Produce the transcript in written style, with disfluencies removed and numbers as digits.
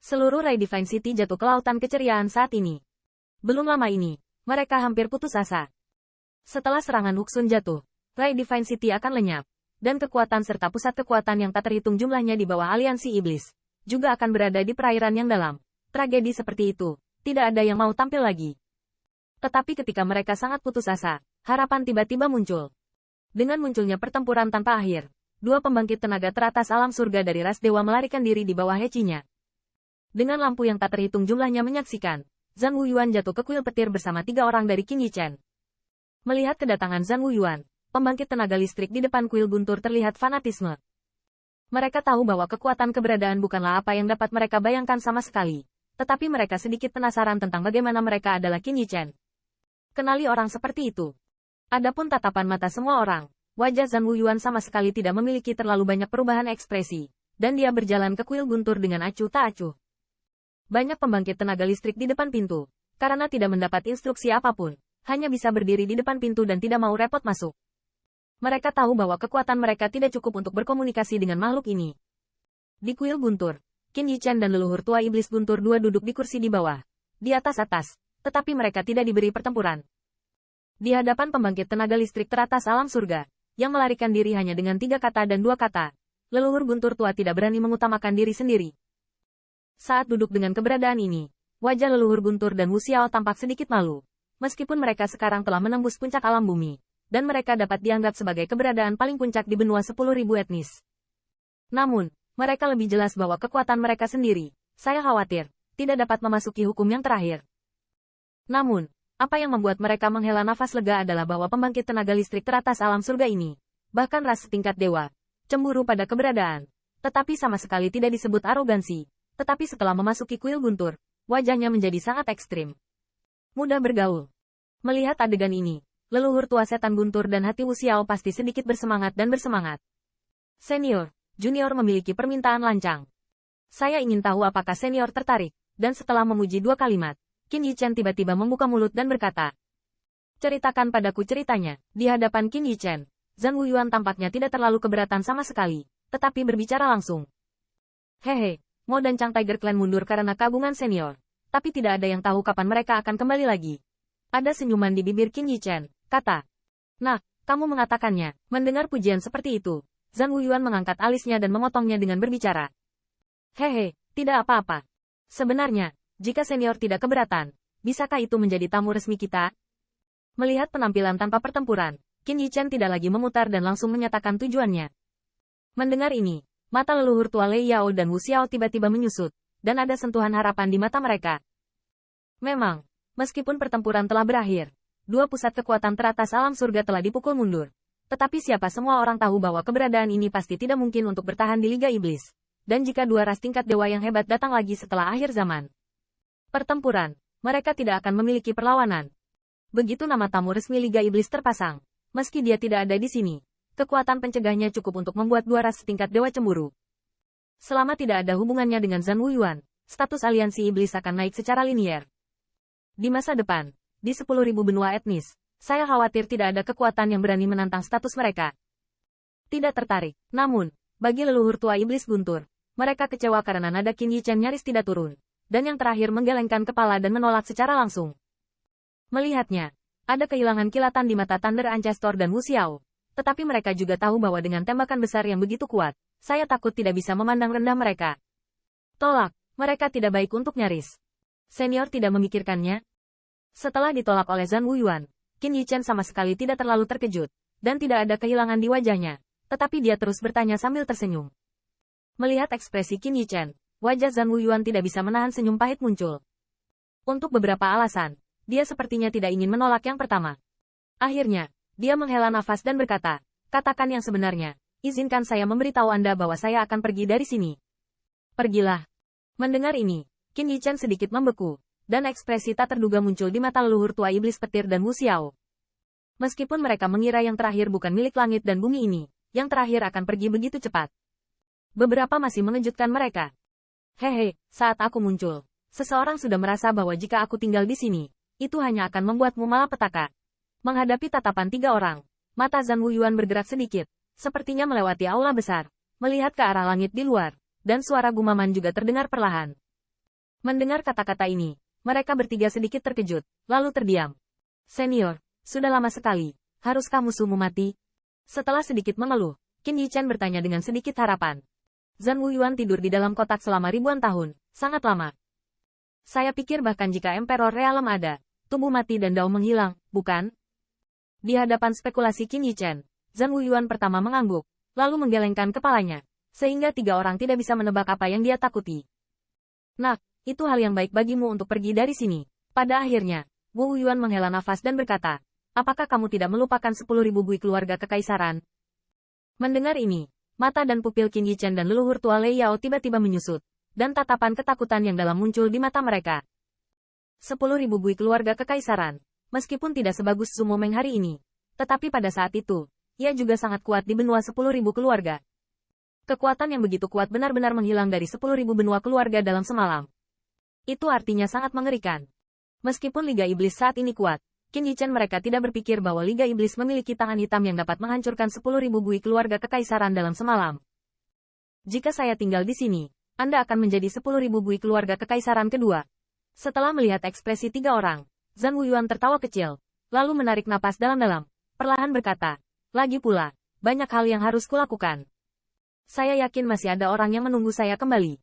Seluruh Rai Divine City jatuh ke lautan keceriaan saat ini. Belum lama ini, mereka hampir putus asa. Setelah serangan Huxun jatuh, Rai Divine City akan lenyap, dan kekuatan serta pusat kekuatan yang tak terhitung jumlahnya di bawah aliansi iblis, juga akan berada di perairan yang dalam. Tragedi seperti itu, tidak ada yang mau tampil lagi. Tetapi ketika mereka sangat putus asa, harapan tiba-tiba muncul. Dengan munculnya pertempuran tanpa akhir, dua pembangkit tenaga teratas alam surga dari ras dewa melarikan diri di bawah hecinya. Dengan lampu yang tak terhitung jumlahnya menyaksikan, Zhang Wuyuan jatuh ke kuil petir bersama 3 orang dari Qin Yichen. Melihat kedatangan Zhang Wuyuan, pembangkit tenaga listrik di depan kuil guntur terlihat fanatisme. Mereka tahu bahwa kekuatan keberadaan bukanlah apa yang dapat mereka bayangkan sama sekali, tetapi mereka sedikit penasaran tentang bagaimana mereka adalah Qin Yichen. Kenali orang seperti itu. Adapun tatapan mata semua orang, wajah Zhang Wuyuan sama sekali tidak memiliki terlalu banyak perubahan ekspresi, dan dia berjalan ke kuil guntur dengan acuh tak acuh. Banyak pembangkit tenaga listrik di depan pintu, karena tidak mendapat instruksi apapun, hanya bisa berdiri di depan pintu dan tidak mau repot masuk. Mereka tahu bahwa kekuatan mereka tidak cukup untuk berkomunikasi dengan makhluk ini. Di kuil guntur, Qin Yichen dan leluhur tua iblis guntur dua duduk di kursi di bawah, di atas-atas, tetapi mereka tidak diberi pertempuran. Di hadapan pembangkit tenaga listrik teratas alam surga, yang melarikan diri hanya dengan 3 kata dan 2 kata, leluhur guntur tua tidak berani mengutamakan diri sendiri. Saat duduk dengan keberadaan ini, wajah leluhur guntur dan Wu Xiao tampak sedikit malu. Meskipun mereka sekarang telah menembus puncak alam bumi, dan mereka dapat dianggap sebagai keberadaan paling puncak di benua 10.000 etnis. Namun, mereka lebih jelas bahwa kekuatan mereka sendiri, saya khawatir, tidak dapat memasuki hukum yang terakhir. Namun, apa yang membuat mereka menghela nafas lega adalah bahwa pembangkit tenaga listrik teratas alam surga ini, bahkan ras setingkat dewa, cemburu pada keberadaan, tetapi sama sekali tidak disebut arogansi. Tetapi setelah memasuki kuil guntur, wajahnya menjadi sangat ekstrim. Mudah bergaul. Melihat adegan ini, leluhur tua setan guntur dan hati Wu Xiao pasti sedikit bersemangat dan bersemangat. Senior, junior memiliki permintaan lancang. Saya ingin tahu apakah senior tertarik, dan setelah memuji 2 kalimat, Qin Yichen tiba-tiba membuka mulut dan berkata, "Ceritakan padaku ceritanya." Di hadapan Qin Yichen, Zhang Wuyuan tampaknya tidak terlalu keberatan sama sekali, tetapi berbicara langsung. "Hehe. Mo dan Chang Tiger Clan mundur karena kabungan senior, tapi tidak ada yang tahu kapan mereka akan kembali lagi." Ada senyuman di bibir Qin Yichen, kata, "Nah, kamu mengatakannya." Mendengar pujian seperti itu, Zhang Wuyuan mengangkat alisnya dan memotongnya dengan berbicara. "Hehe, tidak apa-apa. Sebenarnya, jika senior tidak keberatan, bisakah itu menjadi tamu resmi kita?" Melihat penampilan tanpa pertempuran, Qin Yichen tidak lagi memutar dan langsung menyatakan tujuannya. Mendengar ini, mata leluhur tua Lei Yao dan Wu Xiao tiba-tiba menyusut, dan ada sentuhan harapan di mata mereka. Memang, meskipun pertempuran telah berakhir, 2 pusat kekuatan teratas alam surga telah dipukul mundur. Tetapi siapa semua orang tahu bahwa keberadaan ini pasti tidak mungkin untuk bertahan di Liga Iblis. Dan jika 2 ras tingkat dewa yang hebat datang lagi setelah akhir zaman pertempuran, mereka tidak akan memiliki perlawanan. Begitu nama tamu resmi Liga Iblis terpasang, meski dia tidak ada di sini, kekuatan pencegahnya cukup untuk membuat 2 ras setingkat dewa cemburu. Selama tidak ada hubungannya dengan Zhang Wuyuan, status aliansi iblis akan naik secara linier. Di masa depan, di 10.000 benua etnis, saya khawatir tidak ada kekuatan yang berani menantang status mereka. Tidak tertarik. Namun, bagi leluhur tua iblis guntur, mereka kecewa karena nada Qin Yichen nyaris tidak turun, dan yang terakhir menggelengkan kepala dan menolak secara langsung. Melihatnya, ada kehilangan kilatan di mata Thunder Ancestor dan Wu Xiao. Tetapi mereka juga tahu bahwa dengan tembakan besar yang begitu kuat, saya takut tidak bisa memandang rendah mereka. Tolak, mereka tidak baik untuk nyaris. Senior tidak memikirkannya. Setelah ditolak oleh Zhang Wuyuan, Qin Yichen sama sekali tidak terlalu terkejut, dan tidak ada kehilangan di wajahnya, tetapi dia terus bertanya sambil tersenyum. Melihat ekspresi Qin Yichen, wajah Zhang Wuyuan tidak bisa menahan senyum pahit muncul. Untuk beberapa alasan, dia sepertinya tidak ingin menolak yang pertama. Akhirnya, dia menghela nafas dan berkata, "Katakan yang sebenarnya, izinkan saya memberitahu Anda bahwa saya akan pergi dari sini." "Pergilah." Mendengar ini, Qin Yichen sedikit membeku, dan ekspresi tak terduga muncul di mata leluhur tua iblis petir dan Wu Xiao. Meskipun mereka mengira yang terakhir bukan milik langit dan bumi ini, yang terakhir akan pergi begitu cepat. Beberapa masih mengejutkan mereka. "Hehe, saat aku muncul, seseorang sudah merasa bahwa jika aku tinggal di sini, itu hanya akan membuatmu malapetaka." Menghadapi tatapan 3 orang, mata Zhang Wuyuan bergerak sedikit, sepertinya melewati aula besar, melihat ke arah langit di luar, dan suara gumaman juga terdengar perlahan. Mendengar kata-kata ini, mereka bertiga sedikit terkejut, lalu terdiam. Senior, sudah lama sekali. Haruskah musuhmu mati? Setelah sedikit mengeluh, Qin Yichen bertanya dengan sedikit harapan. Zhan Wuyuan tidur di dalam kotak selama ribuan tahun, sangat lama. Saya pikir bahkan jika Emperor Realem ada, tubuh mati dan Dao menghilang, bukan? Di hadapan spekulasi Qin Yichen, Zhan Wuyuan pertama mengangguk, lalu menggelengkan kepalanya, sehingga tiga orang tidak bisa menebak apa yang dia takuti. Nak, itu hal yang baik bagimu untuk pergi dari sini. Pada akhirnya, Wu Yuan menghela nafas dan berkata, apakah kamu tidak melupakan 10.000 bui keluarga kekaisaran? Mendengar ini, mata dan pupil Qin Yichen dan leluhur tua Lei Yao tiba-tiba menyusut, dan tatapan ketakutan yang dalam muncul di mata mereka. 10.000 bui keluarga kekaisaran, meskipun tidak sebagus Sumo Meng hari ini, tetapi pada saat itu, ia juga sangat kuat di benua 10.000 keluarga. Kekuatan yang begitu kuat benar-benar menghilang dari 10.000 benua keluarga dalam semalam. Itu artinya sangat mengerikan. Meskipun Liga Iblis saat ini kuat, Qin Yichen mereka tidak berpikir bahwa Liga Iblis memiliki tangan hitam yang dapat menghancurkan 10.000 bui keluarga kekaisaran dalam semalam. Jika saya tinggal di sini, Anda akan menjadi 10.000 bui keluarga kekaisaran kedua. Setelah melihat ekspresi tiga orang, Zhan Wuyuan tertawa kecil, lalu menarik napas dalam-dalam, perlahan berkata, lagi pula, banyak hal yang harus kulakukan. Saya yakin masih ada orang yang menunggu saya kembali.